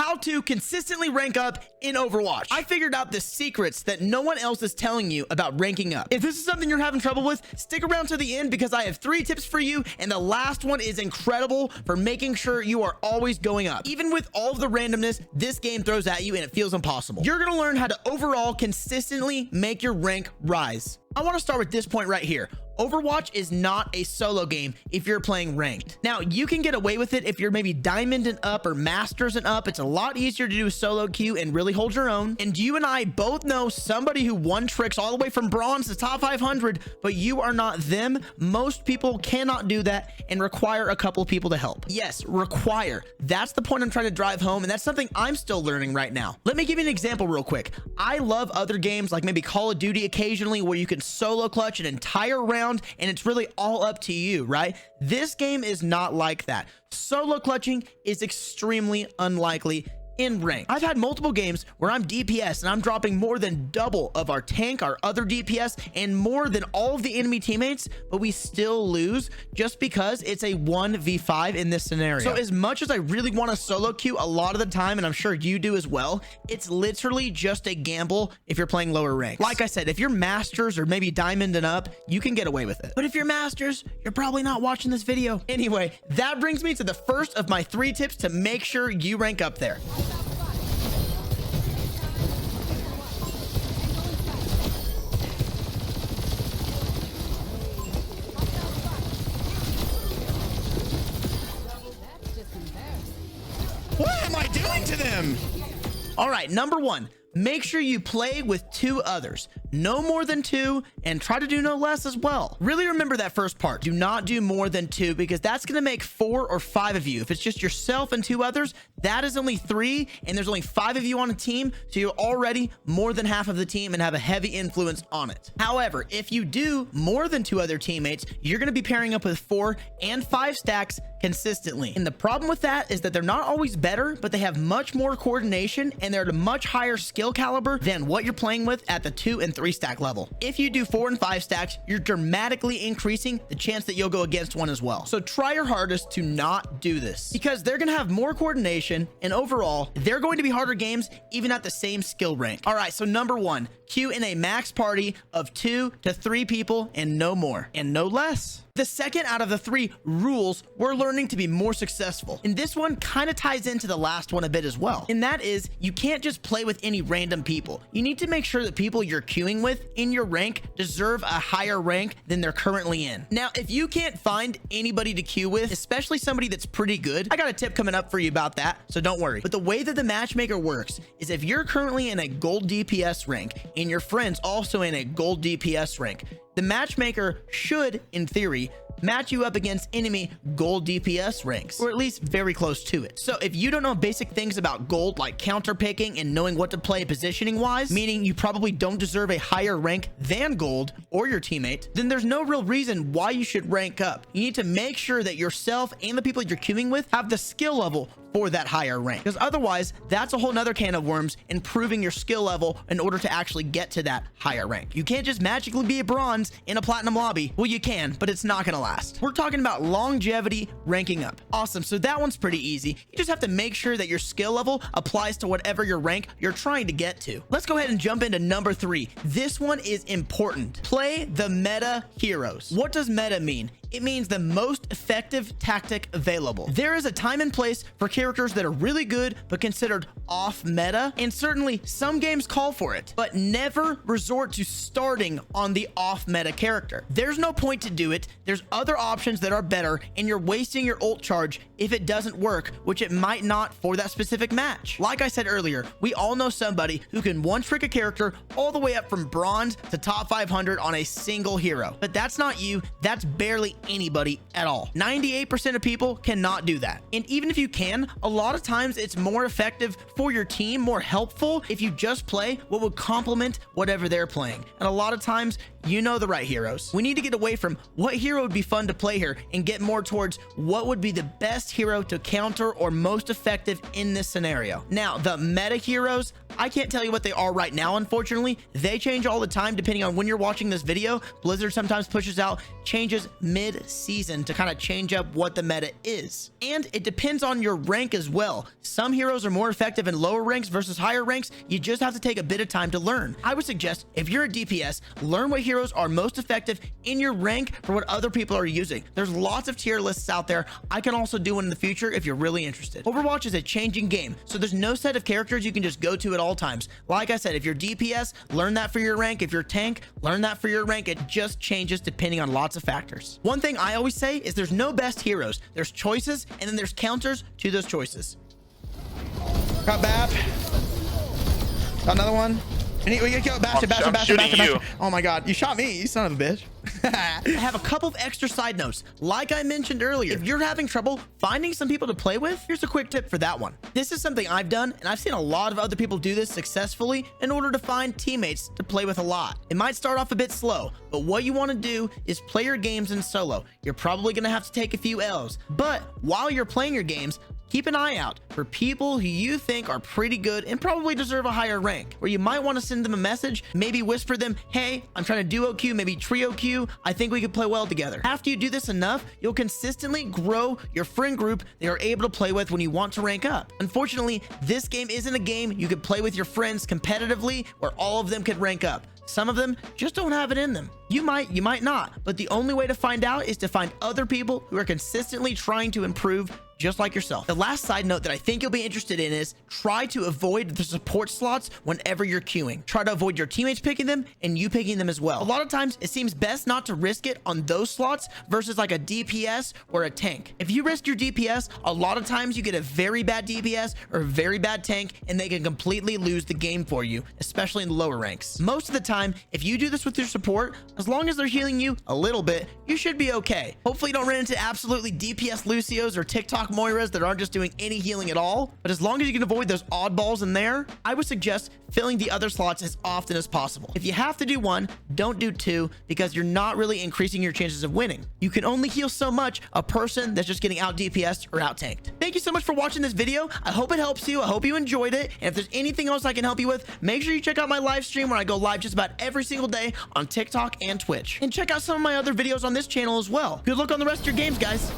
how to consistently rank up in Overwatch. I figured out the secrets that no one else is telling you about ranking up. If this is something you're having trouble with, stick around to the end because I have 3 tips for you, and the last one is incredible for making sure you are always going up. Even with all of the randomness this game throws at you and it feels impossible. You're gonna learn how to overall consistently make your rank rise. I want to start with this point right here. Overwatch is not a solo game if you're playing ranked. Now, you can get away with it if you're maybe diamond and up or masters and up. It's a lot easier to do a solo queue and really hold your own. And you and I both know somebody who won tricks all the way from bronze to top 500, but you are not them. Most people cannot do that and require a couple of people to help. Yes, require. That's the point I'm trying to drive home, and that's something I'm still learning right now. Let me give you an example real quick. I love other games like maybe Call of Duty occasionally where you can solo clutch an entire round and it's really all up to you, right? This game is not like that. Solo clutching is extremely unlikely in rank. I've had multiple games where I'm DPS and I'm dropping more than double of our tank, our other DPS, and more than all of the enemy teammates, but we still lose just because it's a 1v5 in this scenario. So as much as I really want to solo queue a lot of the time, and I'm sure you do as well, it's literally just a gamble if you're playing lower ranks. Like I said, if you're masters or maybe diamond and up, you can get away with it. But if you're masters, you're probably not watching this video. Anyway, that brings me to the first of my 3 tips to make sure you rank up there. What am I doing to them? All right, number 1, make sure you play with 2 others. No more than 2, and try to do no less as well. Really remember that first part. Do not do more than 2 because that's going to make 4 or 5 of you. If it's just yourself and 2 others, that is only 3, and there's only 5 of you on a team, so you're already more than half of the team and have a heavy influence on it. However, if you do more than 2 other teammates, you're going to be pairing up with 4 and 5 stacks consistently. And the problem with that is that they're not always better, but they have much more coordination and they're at a much higher skill caliber than what you're playing with at the 2 and 3 stack level. If you do 4 and 5 stacks, you're dramatically increasing the chance that you'll go against one as well. So try your hardest to not do this because they're going to have more coordination and overall they're going to be harder games even at the same skill rank. All right, so number 1, queue in a max party of 2 to 3 people and no more and no less. The second out of the 3 rules we're learning to be more successful. And this one kind of ties into the last one a bit as well. And that is you can't just play with any random people. You need to make sure that people you're queuing with in your rank deserve a higher rank than they're currently in. Now, if you can't find anybody to queue with, especially somebody that's pretty good, I got a tip coming up for you about that, so don't worry. But the way that the matchmaker works is if you're currently in a gold DPS rank and your friend's also in a gold DPS rank, the matchmaker should, in theory, match you up against enemy gold DPS ranks, or at least very close to it. So if you don't know basic things about gold, like counter picking and knowing what to play positioning wise, meaning you probably don't deserve a higher rank than gold or your teammate, then there's no real reason why you should rank up. You need to make sure that yourself and the people you're queuing with have the skill level for that higher rank, because otherwise that's a whole nother can of worms, improving your skill level in order to actually get to that higher rank. You can't just magically be a bronze in a platinum lobby. Well, you can, but it's not gonna last. We're talking about longevity ranking up. Awesome, so that one's pretty easy. You just have to make sure that your skill level applies to whatever your rank you're trying to get to. Let's go ahead and jump into number 3. This one is important. Play the meta heroes. What does meta mean? It means the most effective tactic available. There is a time and place for characters that are really good but considered off meta, and certainly some games call for it, but never resort to starting on the off meta character. There's no point to do it. There's other options that are better, and you're wasting your ult charge if it doesn't work, which it might not for that specific match. Like I said earlier, we all know somebody who can one trick a character all the way up from bronze to top 500 on a single hero, but that's not you. That's barely anybody at all. 98% of people cannot do that. And even if you can, a lot of times it's more effective for your team, more helpful if you just play what would complement whatever they're playing. And a lot of times, you know the right heroes. We need to get away from what hero would be fun to play here and get more towards what would be the best hero to counter or most effective in this scenario. Now, the meta heroes, I can't tell you what they are right now, unfortunately. They change all the time depending on when you're watching this video. Blizzard sometimes pushes out changes mid-season to kind of change up what the meta is. And it depends on your rank as well. Some heroes are more effective in lower ranks versus higher ranks. You just have to take a bit of time to learn. I would suggest if you're a DPS, learn what heroes are most effective in your rank for what other people are using. There's lots of tier lists out there. I can also do one in the future if you're really interested. Overwatch is a changing game, so there's no set of characters you can just go to at all times. Like I said, if you're DPS, learn that for your rank. If you're tank, learn that for your rank. It just changes depending on lots of factors. One thing I always say is there's no best heroes. There's choices, and then there's counters to those choices. Got BAP. Got another one. And we get Bastion. Oh my god, you shot me, you son of a bitch. I have a couple of extra side notes. Like I mentioned earlier, if you're having trouble finding some people to play with, here's a quick tip for that one. This is something I've done, and I've seen a lot of other people do this successfully in order to find teammates to play with a lot. It might start off a bit slow, but what you want to do is play your games in solo. You're probably going to have to take a few L's, but while you're playing your games, keep an eye out for people who you think are pretty good and probably deserve a higher rank, where you might want to send them a message, maybe whisper them, hey, I'm trying to duo queue, maybe trio queue. I think we could play well together. After you do this enough, you'll consistently grow your friend group that you're able to play with when you want to rank up. Unfortunately, this game isn't a game you could play with your friends competitively where all of them could rank up. Some of them just don't have it in them. You might not, but the only way to find out is to find other people who are consistently trying to improve just like yourself. The last side note that I think you'll be interested in is try to avoid the support slots whenever you're queuing. Try to avoid your teammates picking them and you picking them as well. A lot of times it seems best not to risk it on those slots versus like a DPS or a tank. If you risk your DPS, a lot of times you get a very bad DPS or a very bad tank and they can completely lose the game for you, especially in the lower ranks. Most of the time, if you do this with your support, as long as they're healing you a little bit, you should be okay. Hopefully you don't run into absolutely DPS Lucios or TikTok Moiras that aren't just doing any healing at all. But as long as you can avoid those oddballs in there, I would suggest filling the other slots as often as possible. If you have to do one, don't do two, because you're not really increasing your chances of winning. You can only heal so much a person that's just getting out DPS'd or out tanked. Thank you so much for watching this video. I hope it helps you. I hope you enjoyed it. And if there's anything else I can help you with, make sure you check out my live stream where I go live just about every single day on TikTok and Twitch. And check out some of my other videos on this channel as well. Good luck on the rest of your games, guys.